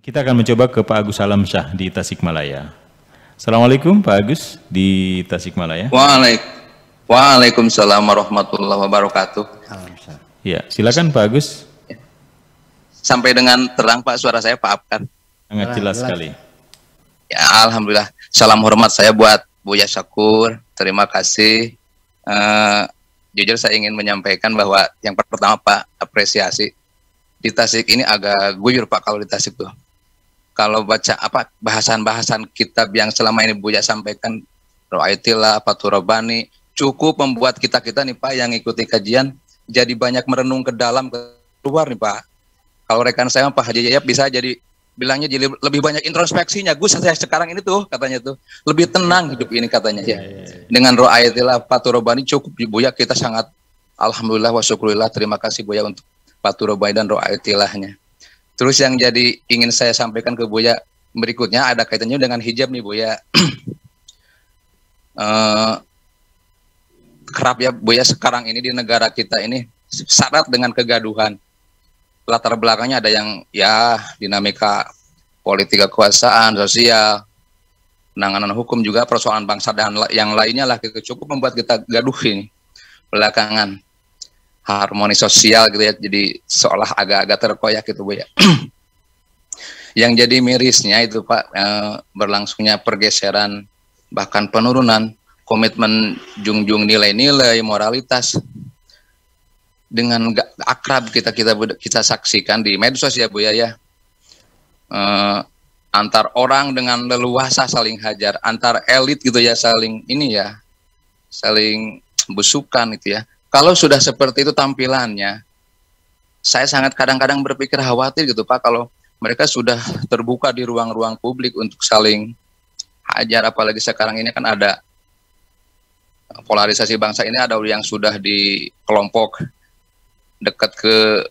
Kita akan mencoba ke Pak Agus Alamsyah di Tasikmalaya. Assalamualaikum Pak Agus di Tasikmalaya. Waalaikumsalam warahmatullahi wabarakatuh. Ya, silakan Pak Agus. Sampai dengan terang Pak suara saya, Pak Apkar. Sangat jelas sekali. Ya, alhamdulillah. Salam hormat saya buat Buya Syakur. Terima kasih. Jujur saya ingin menyampaikan bahwa yang pertama Pak, apresiasi. Di Tasik ini agak guyur Pak kalau di Tasik tuh. Kalau baca apa bahasan-bahasan kitab yang selama ini Buya sampaikan, Ro'aitillah, Fathur Rabbani, cukup membuat kita-kita nih Pak yang ikuti kajian jadi banyak merenung ke dalam, ke luar nih Pak. Kalau rekan saya Pak Haji Yayap bisa jadi bilangnya jadi lebih banyak introspeksinya. Gus saya sekarang ini tuh katanya tuh lebih tenang hidup ini katanya ya. Dengan Ro'aitillah, Fathur Rabbani cukup Buya kita sangat alhamdulillah wa syukurillah, terima kasih Buya untuk Fathur Rabbani dan Ro'aitillahnya. Terus yang jadi ingin saya sampaikan ke Buya berikutnya ada kaitannya dengan hijab nih Buya. Kerap ya Buya sekarang ini di negara kita ini syarat dengan kegaduhan. Latar belakangnya ada yang ya dinamika politik kekuasaan, sosial, penanganan hukum juga persoalan bangsa dan yang lainnya lah cukup membuat kita gaduh ini belakangan. Harmoni sosial gitu ya, jadi seolah agak-agak terkoyak gitu Bu ya. Yang jadi mirisnya itu Pak, berlangsungnya pergeseran bahkan penurunan komitmen junjung nilai-nilai moralitas dengan akrab kita saksikan di medsos ya Bu ya. Antar orang dengan leluasa saling hajar, antar elit gitu ya saling busukan itu ya. Kalau sudah seperti itu tampilannya, saya sangat kadang-kadang berpikir khawatir gitu Pak, kalau mereka sudah terbuka di ruang-ruang publik untuk saling hajar, apalagi sekarang ini kan ada polarisasi bangsa ini, ada yang sudah di kelompok dekat ke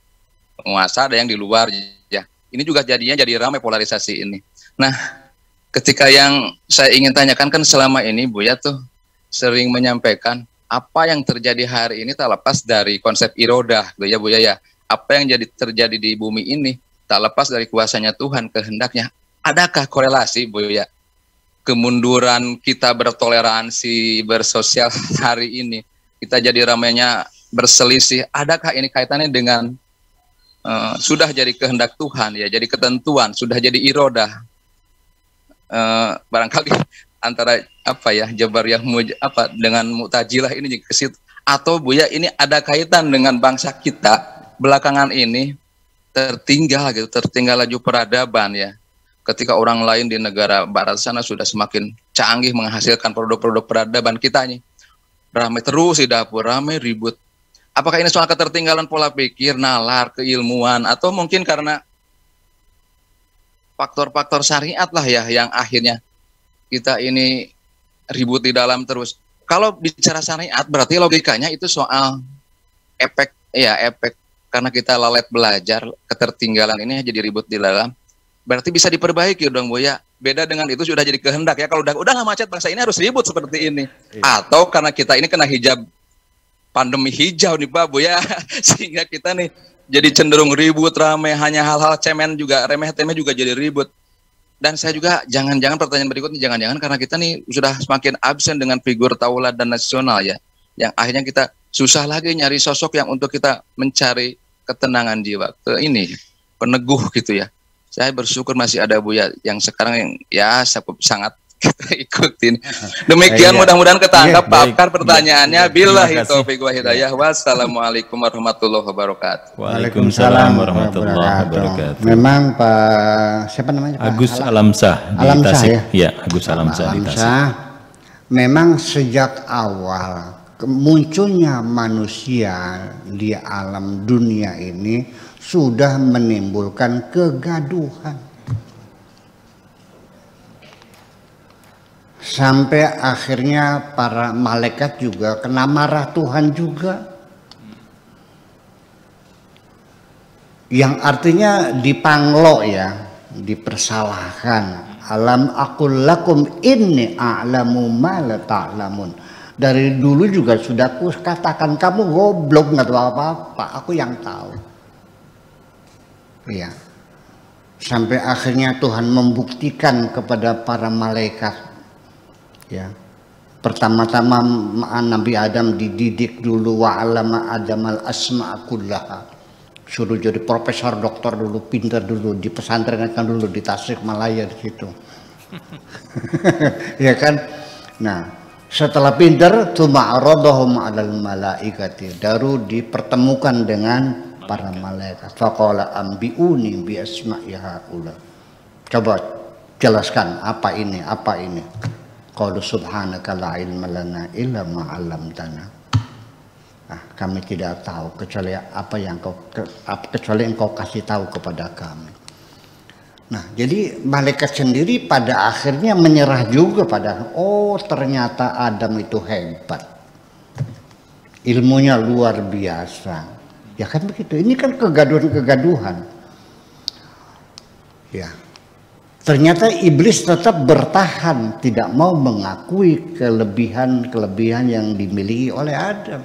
penguasa, ada yang di luar ya. Ini juga jadinya jadi ramai polarisasi ini. Nah, ketika yang saya ingin tanyakan kan selama ini Buya tuh sering menyampaikan apa yang terjadi hari ini tak lepas dari konsep irodah, gitu ya Buya ya. Apa yang terjadi di bumi ini tak lepas dari kuasanya Tuhan, kehendaknya. Adakah korelasi Buya? Kemunduran kita bertoleransi, bersosial hari ini, kita jadi ramainya berselisih. Adakah ini kaitannya dengan sudah jadi kehendak Tuhan ya, jadi ketentuan, sudah jadi irodah? Barangkali antara apa ya Jabariyah dengan Mu'tazilah ini ke situ, atau Buya ini ada kaitan dengan bangsa kita belakangan ini tertinggal laju peradaban ya, ketika orang lain di negara barat sana sudah semakin canggih menghasilkan produk-produk peradaban, kita nih ramai terus di dapur, ramai ribut. Apakah ini soal ketertinggalan pola pikir, nalar, keilmuan, atau mungkin karena faktor-faktor syariat lah ya yang akhirnya kita ini ribut di dalam terus. Kalau bicara syariat berarti logikanya itu soal efek karena kita lalet belajar, ketertinggalan ini jadi ribut di dalam. Berarti bisa diperbaiki dong Buya. Beda dengan itu sudah jadi kehendak ya, kalau udah macet bangsa ini harus ribut seperti ini. Atau karena kita ini kena hijab pandemi hijau nih Pak Buya sehingga kita nih jadi cenderung ribut, ramai, hanya hal-hal cemen juga, remeh-temeh juga jadi ribut. Dan saya juga jangan-jangan pertanyaan berikutnya, jangan-jangan karena kita nih sudah semakin absen dengan figur tauladan nasional ya, yang akhirnya kita susah lagi nyari sosok yang untuk kita mencari ketenangan jiwa, ini peneguh gitu ya. Saya bersyukur masih ada Buya yang sekarang yang ya sangat kita ikutin. Demikian mudah-mudahan ketangkap Pak Apkar pertanyaannya. Billahi taufiq wa hidayah. Wassalamualaikum warahmatullahi wabarakatuh. Waalaikumsalam warahmatullahi wabarakatuh. Memang Pak siapa namanya Pak? Agus Alamsyah di Tasik. Ya, Agus Alamsyah di Tasik. Memang sejak awal munculnya manusia di alam dunia ini sudah menimbulkan kegaduhan. Sampai akhirnya para malaikat juga kena marah Tuhan juga. Yang artinya dipanglo ya, dipersalahkan. Alam aqul lakum inni a'lamu ma la ta'lamun. Dari dulu juga sudah aku katakan kamu goblok nggak tahu apa-apa, aku yang tahu. Iya. Sampai akhirnya Tuhan membuktikan kepada para malaikat, ya. Pertama-tama Nabi Adam dididik dulu, wa 'allama Adamal asma'a kullaha. Suruh jadi profesor doktor dulu, pintar dulu, di pesantren kan dulu di Tasikmalaya di situ. Ya kan? Nah, setelah pintar tsumma aradahum 'alal malaikati, baru dipertemukan dengan para malaikat. Faqala ambiuni bi asma'i haula. Coba jelaskan apa ini, apa ini. Qalu subhanaka la ilma lana illa ma 'allamtana. Kami tidak tahu kecuali apa yang kecuali engkau kasih tahu kepada kami. Nah, jadi malaikat sendiri pada akhirnya menyerah juga pada, oh ternyata Adam itu hebat. Ilmunya luar biasa. Ya kan begitu. Ini kan kegaduhan-kegaduhan. Ya. Ternyata iblis tetap bertahan, tidak mau mengakui kelebihan-kelebihan yang dimiliki oleh Adam.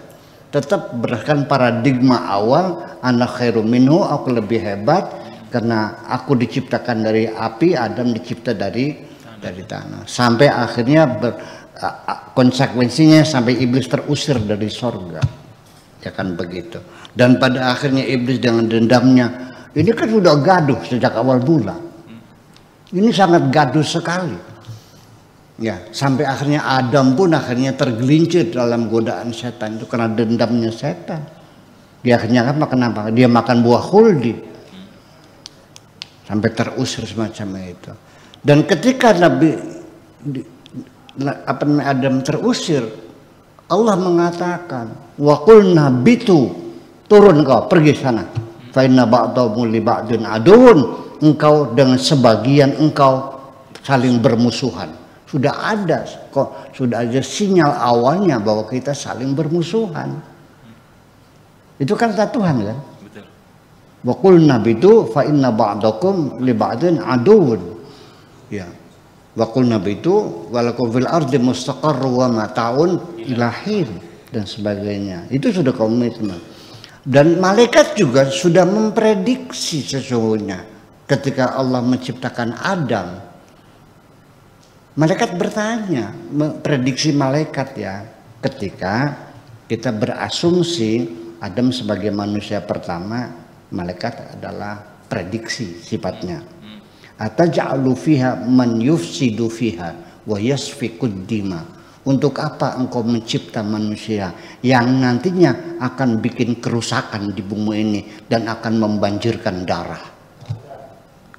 Tetap berdasarkan paradigma awal, ana khairum minhu, aku lebih hebat karena aku diciptakan dari api, Adam dicipta dari tanah. Sampai akhirnya konsekuensinya sampai iblis terusir dari sorga. Ya kan begitu. Dan pada akhirnya iblis dengan dendamnya, ini kan sudah gaduh sejak awal mula. Ini sangat gaduh sekali. Ya, sampai akhirnya Adam pun akhirnya tergelincir dalam godaan setan itu karena dendamnya setan. Dia akhirnya kenapa? Dia makan buah khuldi. Sampai terusir semacam itu. Dan ketika Adam terusir, Allah mengatakan, wa qulna bitu, turun kau, pergi sana. Fa inna ba'dakum li ba'din adun, engkau dengan sebagian engkau saling bermusuhan. Sudah ada sinyal awalnya bahwa kita saling bermusuhan. Itu kan kata Tuhan kan? Betul. Wa qulna bitu fa inna ba'dakum li ba'din adun. Ya. Wa qulna bitu walakum fil ardi mustaqarrun wa mata'un ilahin dan sebagainya. Itu sudah komitmen. Dan malaikat juga sudah memprediksi sesungguhnya ketika Allah menciptakan Adam. Malaikat bertanya, prediksi malaikat ya, ketika kita berasumsi Adam sebagai manusia pertama, malaikat adalah prediksi sifatnya. Ataj'alu fiha man yufsidu fiha wa yasfikud dima. Untuk apa engkau mencipta manusia yang nantinya akan bikin kerusakan di bumi ini dan akan membanjirkan darah?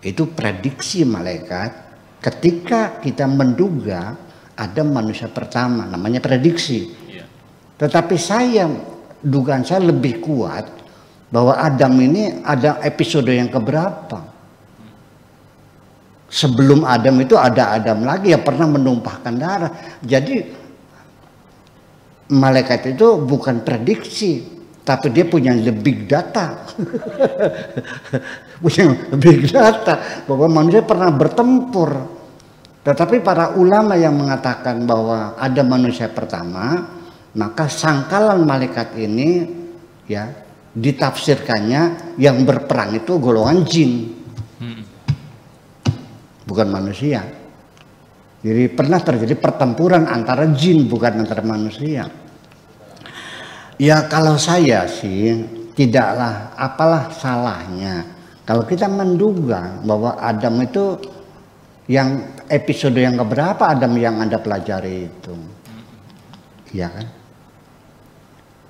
Itu prediksi malaikat ketika kita menduga ada manusia pertama, namanya prediksi. Tetapi dugaan saya lebih kuat bahwa Adam ini ada episode yang keberapa. Sebelum Adam itu ada Adam lagi yang pernah menumpahkan darah. Jadi malaikat itu bukan prediksi, tapi dia punya big data. Punya big data bahwa manusia pernah bertempur. Tetapi para ulama yang mengatakan bahwa ada manusia pertama, maka sangkalan malaikat ini ya ditafsirkannya yang berperang itu golongan jin. Bukan manusia. Jadi pernah terjadi pertempuran antara jin bukan antara manusia. Ya kalau saya sih tidaklah apalah salahnya kalau kita menduga bahwa Adam itu yang episode yang keberapa Adam yang Anda pelajari itu. Iya kan?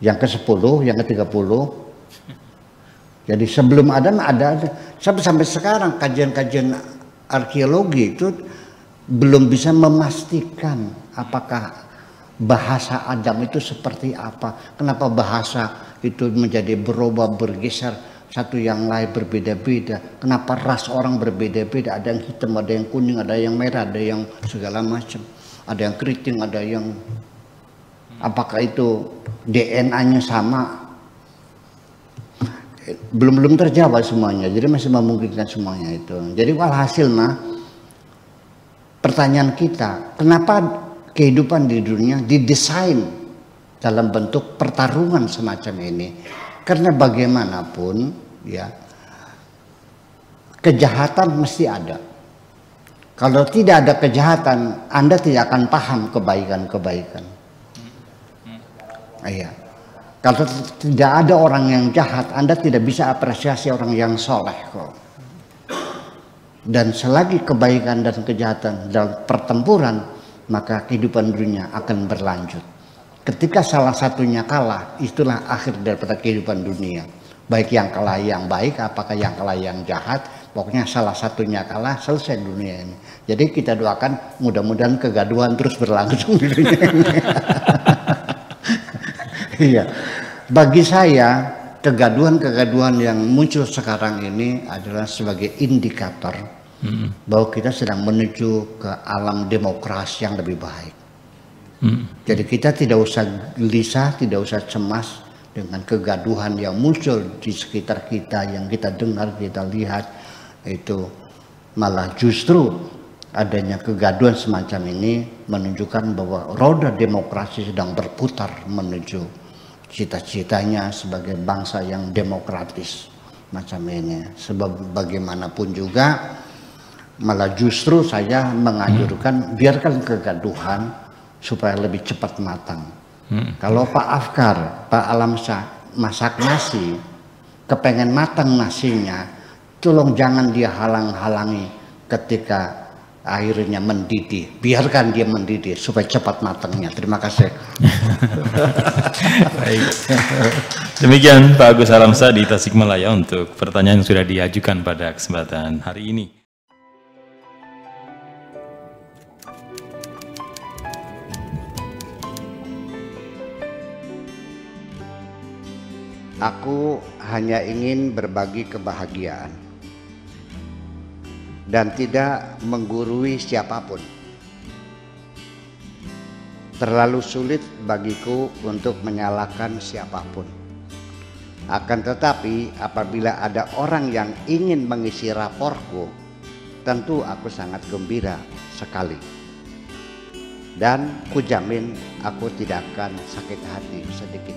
Yang ke-10, yang ke-30. Jadi sebelum Adam ada sampai sekarang kajian-kajian arkeologi itu belum bisa memastikan apakah bahasa Adam itu seperti apa. Kenapa bahasa itu menjadi berubah, bergeser, satu yang lain berbeda-beda. Kenapa ras orang berbeda-beda, ada yang hitam, ada yang kuning, ada yang merah, ada yang segala macam. Ada yang keriting, ada yang apakah itu DNA-nya sama. Belum terjawab semuanya, jadi masih memungkinkan semuanya itu. Jadi walhasil pertanyaan kita, kenapa kehidupan di dunia didesain dalam bentuk pertarungan semacam ini? Karena bagaimanapun ya kejahatan mesti ada. Kalau tidak ada kejahatan, Anda tidak akan paham kebaikan-kebaikan. Iya. Kalau tidak ada orang yang jahat, Anda tidak bisa apresiasi orang yang soleh kok. Dan selagi kebaikan dan kejahatan dalam pertempuran, maka kehidupan dunia akan berlanjut. Ketika salah satunya kalah, itulah akhir daripada kehidupan dunia. Baik yang kalah yang baik, apakah yang kalah yang jahat, pokoknya salah satunya kalah, selesai dunia ini. Jadi kita doakan mudah-mudahan kegaduhan terus berlangsung di dunia ini. Iya, bagi saya kegaduhan-kegaduhan yang muncul sekarang ini adalah sebagai indikator bahwa kita sedang menuju ke alam demokrasi yang lebih baik. Jadi kita tidak usah gelisah, tidak usah cemas dengan kegaduhan yang muncul di sekitar kita, yang kita dengar, kita lihat. Itu malah justru adanya kegaduhan semacam ini menunjukkan bahwa roda demokrasi sedang berputar menuju cita-citanya sebagai bangsa yang demokratis macam ini. Sebab bagaimanapun juga malah justru saya menganjurkan biarkan kegaduhan supaya lebih cepat matang. Kalau Pak Afkar, Pak Alamsyah masak nasi, kepengen matang nasinya, tolong jangan dia halang-halangi ketika airnya mendidih. Biarkan dia mendidih supaya cepat matangnya. Terima kasih. Baik. Demikian Pak Agus Alamsyah di Tasikmalaya untuk pertanyaan yang sudah diajukan pada kesempatan hari ini. Aku hanya ingin berbagi kebahagiaan dan tidak menggurui siapapun. Terlalu sulit bagiku untuk menyalahkan siapapun. Akan tetapi apabila ada orang yang ingin mengisi raporku, tentu aku sangat gembira sekali. Dan kujamin aku tidak akan sakit hati sedikit.